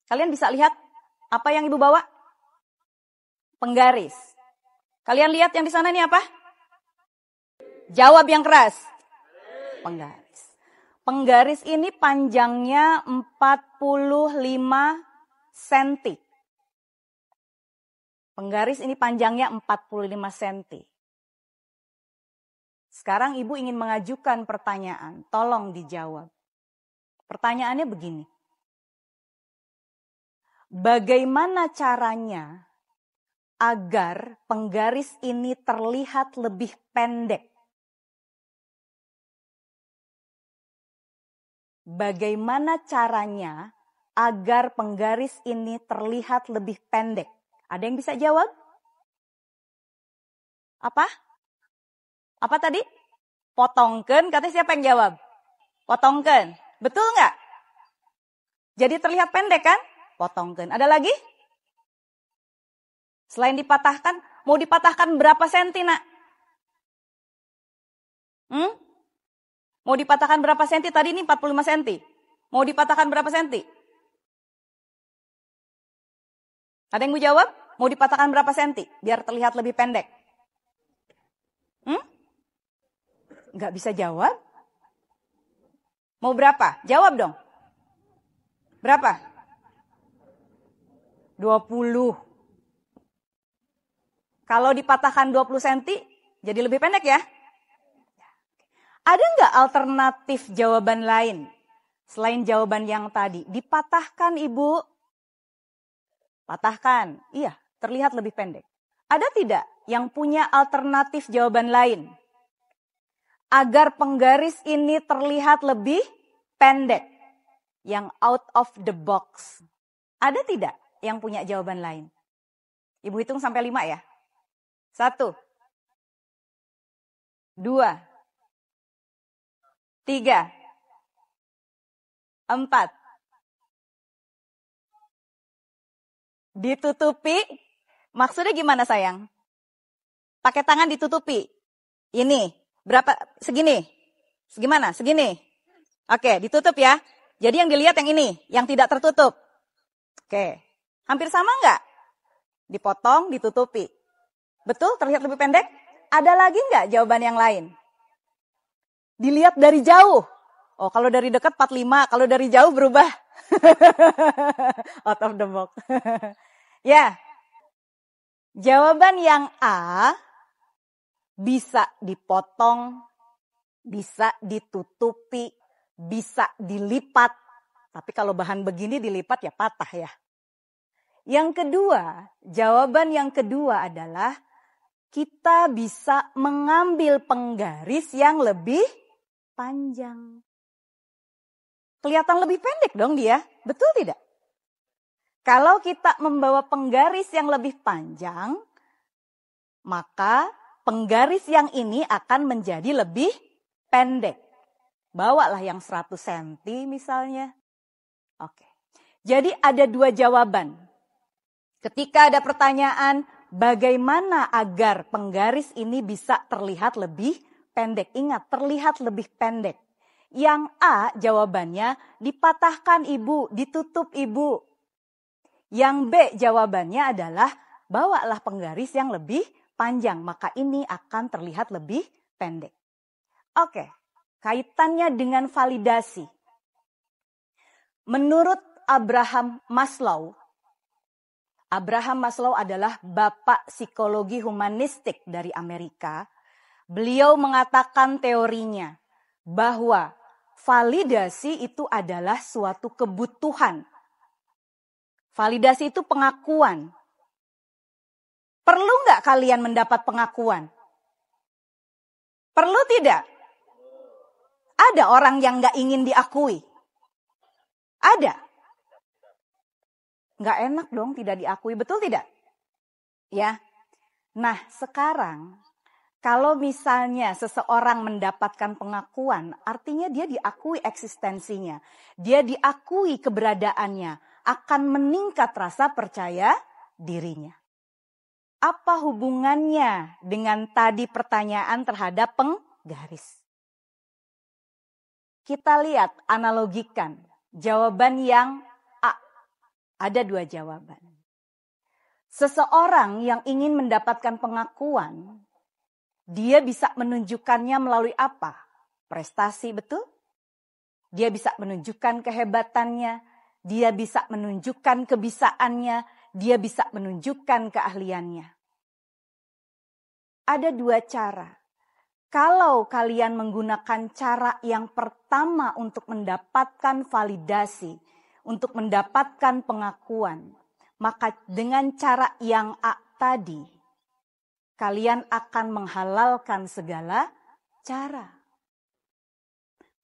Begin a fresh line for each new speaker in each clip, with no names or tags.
Kalian bisa lihat apa yang Ibu bawa? Penggaris. Kalian lihat yang di sana ini apa? Jawab yang keras. Penggaris. Penggaris ini panjangnya 45 cm. Penggaris ini panjangnya 45 cm. Sekarang Ibu ingin mengajukan pertanyaan, tolong dijawab. Pertanyaannya begini. Bagaimana caranya agar penggaris ini terlihat lebih pendek? Bagaimana caranya agar penggaris ini terlihat lebih pendek? Ada yang bisa jawab? Apa? Apa tadi? Potongken, katanya siapa yang jawab? Potongken. Betul nggak? Jadi terlihat pendek kan? Potongken. Ada lagi? Selain dipatahkan, mau dipatahkan berapa senti, Nak? Mau dipatahkan berapa senti? Tadi ini 45 senti. Mau dipatahkan berapa senti? Ada yang mau jawab? Mau dipatahkan berapa senti? Biar terlihat lebih pendek. Nggak bisa jawab? Mau berapa? Jawab dong. Berapa? 20. Kalau dipatahkan 20 cm, jadi lebih pendek ya? Ada nggak alternatif jawaban lain? Selain jawaban yang tadi. Dipatahkan, Ibu. Patahkan. Iya, terlihat lebih pendek. Ada tidak yang punya alternatif jawaban lain? Agar penggaris ini terlihat lebih pendek. Yang out of the box. Ada tidak yang punya jawaban lain? Ibu hitung sampai 5 ya. 1, 2, 3, 4. Ditutupi. Maksudnya gimana sayang? Pakai tangan ditutupi. Ini. Berapa? Segini. Segimana? Segini. Oke, ditutup ya. Jadi yang dilihat yang ini. Yang tidak tertutup. Oke. Hampir sama nggak? Dipotong, ditutupi. Betul? Terlihat lebih pendek? Ada lagi nggak jawaban yang lain? Dilihat dari jauh. Oh, kalau dari dekat 45. Kalau dari jauh berubah. Out of the box. Ya. Jawaban yang A bisa dipotong, bisa ditutupi, bisa dilipat. Tapi kalau bahan begini dilipat ya patah ya. Yang kedua, jawaban yang kedua adalah kita bisa mengambil penggaris yang lebih panjang. Kelihatan lebih pendek dong dia, betul tidak? Kalau kita membawa penggaris yang lebih panjang, maka penggaris yang ini akan menjadi lebih pendek. Bawalah yang 100 cm misalnya. Oke. Jadi ada 2 jawaban. Ketika ada pertanyaan, bagaimana agar penggaris ini bisa terlihat lebih pendek? Ingat, terlihat lebih pendek. Yang A jawabannya dipatahkan Ibu, ditutup Ibu. Yang B jawabannya adalah bawalah penggaris yang lebih panjang, maka ini akan terlihat lebih pendek. Oke, kaitannya dengan validasi. Menurut Abraham Maslow adalah bapak psikologi humanistik dari Amerika. Beliau mengatakan teorinya bahwa validasi itu adalah suatu kebutuhan. Validasi itu pengakuan. Perlu nggak kalian mendapat pengakuan? Perlu tidak? Ada orang yang nggak ingin diakui? Ada. Nggak enak dong tidak diakui, betul tidak? Ya. Nah sekarang, kalau misalnya seseorang mendapatkan pengakuan, artinya dia diakui eksistensinya. Dia diakui keberadaannya. Akan meningkat rasa percaya dirinya. Apa hubungannya dengan tadi pertanyaan terhadap penggaris? Kita lihat, analogikan jawaban yang A. Ada dua jawaban. Seseorang yang ingin mendapatkan pengakuan, dia bisa menunjukkannya melalui apa? Prestasi, betul? Dia bisa menunjukkan kehebatannya, dia bisa menunjukkan kebisaannya, dia bisa menunjukkan keahliannya. Ada dua cara. Kalau kalian menggunakan cara yang pertama untuk mendapatkan validasi, untuk mendapatkan pengakuan, maka dengan cara yang A tadi, kalian akan menghalalkan segala cara.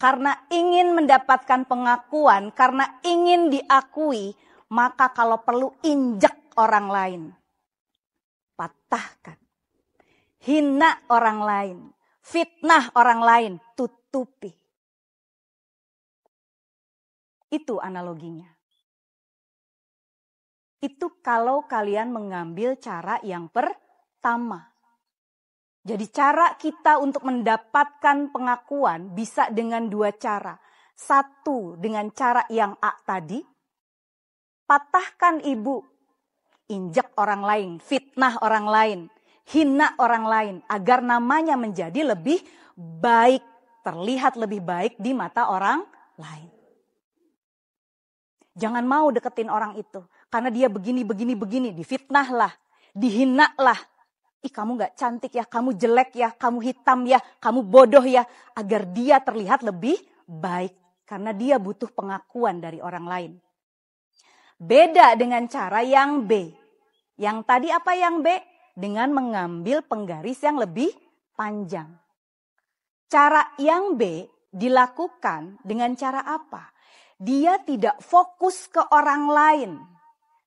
Karena ingin mendapatkan pengakuan, karena ingin diakui, maka kalau perlu injak orang lain. Patahkan. Hina orang lain. Fitnah orang lain. Tutupi. Itu analoginya. Itu kalau kalian mengambil cara yang pertama. Jadi cara kita untuk mendapatkan pengakuan bisa dengan dua cara. Satu, dengan cara yang A tadi. Patahkan ibu. Injak orang lain, fitnah orang lain, hina orang lain. Agar namanya menjadi lebih baik, terlihat lebih baik di mata orang lain. Jangan mau deketin orang itu. Karena dia begini, difitnah lah, dihina lah. Ih, kamu gak cantik ya, kamu jelek ya, kamu hitam ya, kamu bodoh ya. Agar dia terlihat lebih baik. Karena dia butuh pengakuan dari orang lain. Beda dengan cara yang B. Yang tadi apa yang B? Dengan mengambil penggaris yang lebih panjang. Cara yang B dilakukan dengan cara apa? Dia tidak fokus ke orang lain.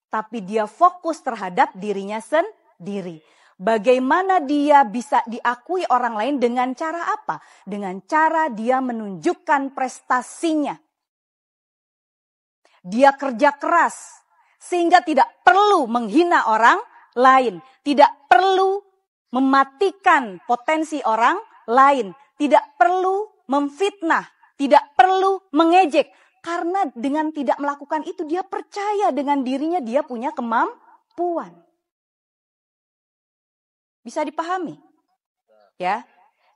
Tapi dia fokus terhadap dirinya sendiri. Bagaimana dia bisa diakui orang lain dengan cara apa? Dengan cara dia menunjukkan prestasinya. Dia kerja keras sehingga tidak perlu menghina orang lain. Tidak perlu mematikan potensi orang lain. Tidak perlu memfitnah. Tidak perlu mengejek. Karena dengan tidak melakukan itu dia percaya dengan dirinya dia punya kemampuan. Bisa dipahami? Ya.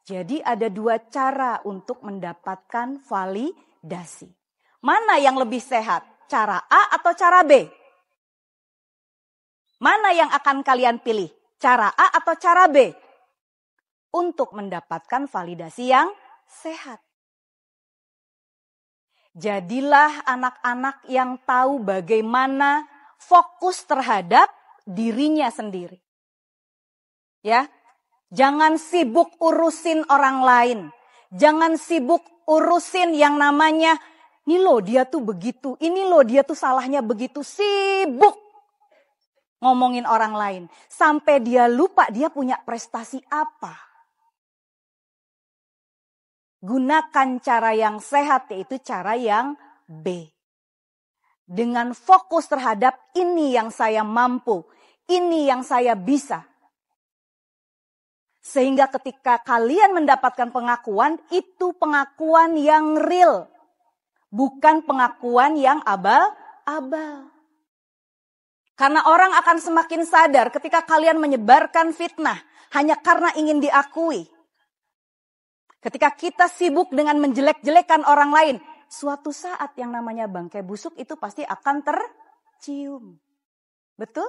Jadi ada dua cara untuk mendapatkan validasi. Mana yang lebih sehat? Cara A atau cara B? Mana yang akan kalian pilih? Cara A atau cara B? Untuk mendapatkan validasi yang sehat. Jadilah anak-anak yang tahu bagaimana fokus terhadap dirinya sendiri. Ya, jangan sibuk urusin orang lain. Jangan sibuk urusin yang namanya, ini loh dia tuh begitu, ini loh dia tuh salahnya begitu. Sibuk ngomongin orang lain. Sampai dia lupa dia punya prestasi apa. Gunakan cara yang sehat, yaitu cara yang B. Dengan fokus terhadap ini yang saya mampu, ini yang saya bisa. Sehingga ketika kalian mendapatkan pengakuan, itu pengakuan yang real. Bukan pengakuan yang abal-abal. Karena orang akan semakin sadar ketika kalian menyebarkan fitnah hanya karena ingin diakui. Ketika kita sibuk dengan menjelek-jelekan orang lain, suatu saat yang namanya bangkai busuk itu pasti akan tercium. Betul?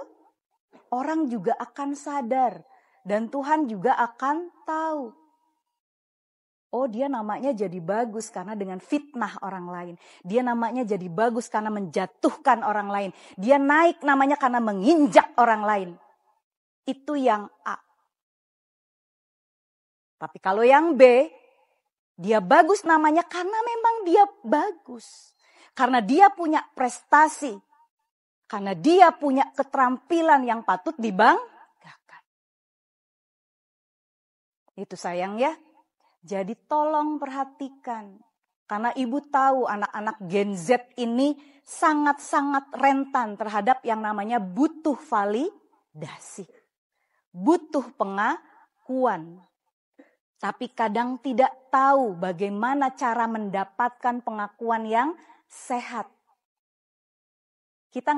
Orang juga akan sadar. Dan Tuhan juga akan tahu. Oh, dia namanya jadi bagus karena dengan fitnah orang lain. Dia namanya jadi bagus karena menjatuhkan orang lain. Dia naik namanya karena menginjak orang lain. Itu yang A. Tapi kalau yang B, dia bagus namanya karena memang dia bagus. Karena dia punya prestasi. Karena dia punya keterampilan yang patut dibanggakan. Itu sayang ya. Jadi tolong perhatikan. Karena ibu tahu anak-anak Gen Z ini sangat-sangat rentan terhadap yang namanya butuh validasi. Butuh pengakuan. Tapi kadang tidak tahu bagaimana cara mendapatkan pengakuan yang sehat. Kita